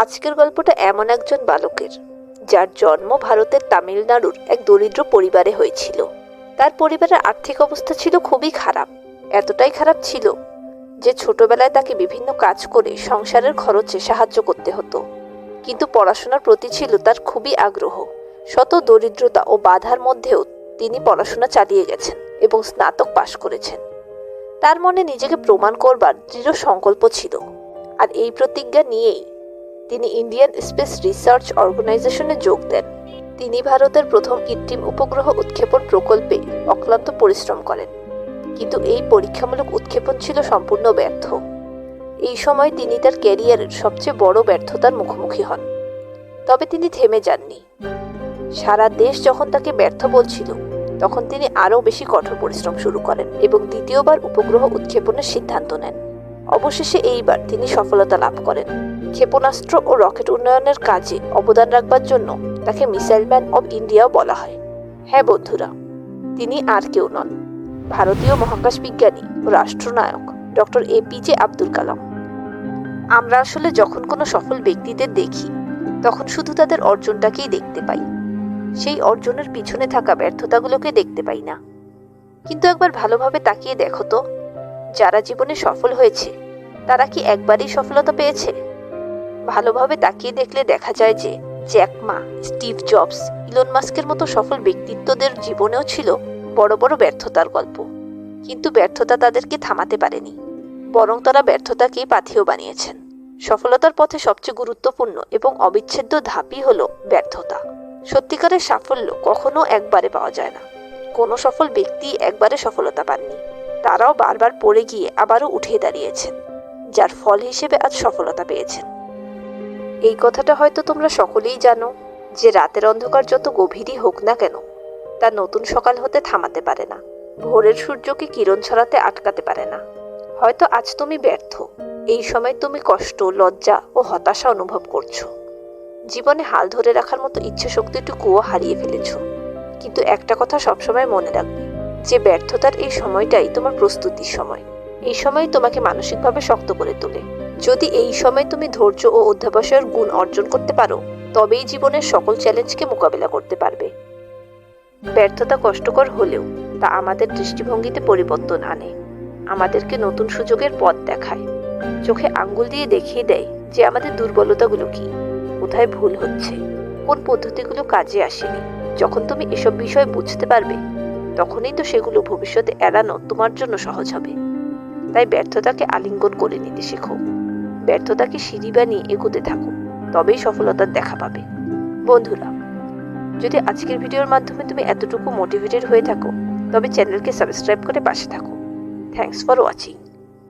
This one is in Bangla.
আজকের গল্পটা এমন একজন বালকের, যার জন্ম ভারতের তামিলনাড়ুর এক দরিদ্র পরিবারে হয়েছিল। তার পরিবারের আর্থিক অবস্থা ছিল খুবই খারাপ। এতটাই খারাপ ছিল যে ছোটবেলায় তাকে বিভিন্ন কাজ করে সংসারের খরচে সাহায্য করতে হতো। কিন্তু পড়াশোনার প্রতি ছিল তার খুবই আগ্রহ। শত দরিদ্রতা ও বাধার মধ্যেও তিনি পড়াশোনা চালিয়ে গেছেন এবং স্নাতক পাশ করেছেন। তার মনে নিজেকে প্রমাণ করবার দৃঢ় সংকল্প ছিল, আর এই প্রতিজ্ঞা নিয়েই তিনি ইন্ডিয়ান স্পেস রিসার্চ অর্গানাইজেশনে যোগ দেন। তিনি ভারতের প্রথম কৃত্রিম উপগ্রহ উৎক্ষেপণ প্রকল্পে অক্লান্ত পরিশ্রম করেন, কিন্তু এই পরীক্ষামূলক উৎক্ষেপণ ছিল সম্পূর্ণ ব্যর্থ। এই সময় তিনি তার ক্যারিয়ারের সবচেয়ে বড় ব্যর্থতার মুখোমুখি হন। তবে তিনি থেমে যাননি। সারা দেশ যখন তাকে ব্যর্থ বলছিল, তখন তিনি আরও বেশি কঠোর পরিশ্রম শুরু করেন এবং দ্বিতীয়বার উপগ্রহ উৎক্ষেপণের সিদ্ধান্ত নেন। অবশেষে এইবার তিনি সফলতা লাভ করেন। ক্ষেপণাস্ত্র ও রকেট উন্নয়নের কাজে অবদান রাখবার জন্য তাকে মিসাইল ম্যান অব ইন্ডিয়াও বলা হয়। হ্যাঁ বন্ধুরা, তিনি আর কেউ নন, ভারতীয় মহাকাশ বিজ্ঞানী ও রাষ্ট্রনায়ক ডক্টর এপিজে আব্দুল কালাম। আমরা আসলে যখন কোনো সফল ব্যক্তিদের দেখি, তখন শুধু তাদের অর্জনটাকেই দেখতে পাই, সেই অর্জনের পিছনে থাকা ব্যর্থতাগুলোকে দেখতে পাই না। কিন্তু একবার ভালোভাবে তাকিয়ে দেখো তো, যারা জীবনে সফল হয়েছে তারা কি একবারই সফলতা পেয়েছে? ভালোভাবে তাকিয়ে দেখলে দেখা যায় যে Jack Ma, Steve jobs, Elon মাস্কের মতো সফল ব্যক্তিত্বদের জীবনেও ছিল বড় বড় ব্যর্থতার গল্প। কিন্তু ব্যর্থতা তাদেরকে থামাতে পারেনি, বরং তারা ব্যর্থতাকেই পাথেয় বানিয়েছেন। সফলতার পথে সবচেয়ে গুরুত্বপূর্ণ এবং অবিচ্ছেদ্য ধাপই হলো ব্যর্থতা। সত্যিকারের সাফল্য কখনো একবারে পাওয়া যায় না। কোনো সফল ব্যক্তি একবারে সফলতা পাননি, তারাও বারবার পড়ে গিয়ে আবারও উঠে দাঁড়িয়েছেন, যার ফল হিসেবে আজ সফলতা পেয়েছেন। এই কথাটা হয়তো তোমরা সকলেই জানো যে রাতের অন্ধকার যত গভীরই হোক না কেন, তা নতুন সকাল হতে থামাতে পারে না, ভোরের সূর্যকে কিরণ ছড়াতে আটকাতে পারে না। হয়তো আজ তুমি ব্যর্থ, এই সময় তুমি কষ্ট, লজ্জা ও হতাশা অনুভব করছো। জীবনে হাল ধরে রাখার মতো ইচ্ছে শক্তিটুকুও হারিয়ে ফেলেছ। কিন্তু একটা কথা সবসময় মনে রাখবে, যে ব্যর্থতার এই সময়টাই তোমার প্রস্তুতির সময়। এই সময় তোমাকে মানসিকভাবে শক্ত করে তোলে। যদি এই সময় তুমি ধৈর্য ও অধ্যবসায়ের গুণ অর্জন করতে পারো, তবেই জীবনের সকল চ্যালেঞ্জকে মোকাবিলা করতে পারবে। ব্যর্থতা কষ্টকর হলেও তা আমাদের দৃষ্টিভঙ্গিতে পরিবর্তন আনে, আমাদেরকে নতুন সুযোগের পথ দেখায়, চোখে আঙ্গুল দিয়ে দেখিয়ে দেয় যে আমাদের দুর্বলতাগুলো কি, কোথায় ভুল হচ্ছে, কোন পদ্ধতিগুলো কাজে আসেনি। যখন তুমি এসব বিষয় বুঝতে পারবে, তখনই তো সেগুলো ভবিষ্যতে এড়ানো তোমার জন্য সহজ হবে। তাই ব্যর্থতাকে আলিঙ্গন করে নিতে শেখো, ব্যর্থতাকে সিঁড়ি বানিয়ে এগোতে থাকো, তবেই সফলতার দেখা পাবে। বন্ধুরা, যদি আজকের ভিডিওর মাধ্যমে তুমি এতটুকু মোটিভেটেড হয়ে থাকো, তবে চ্যানেলকে সাবস্ক্রাইব করে পাশে থাকো। Thanks for watching.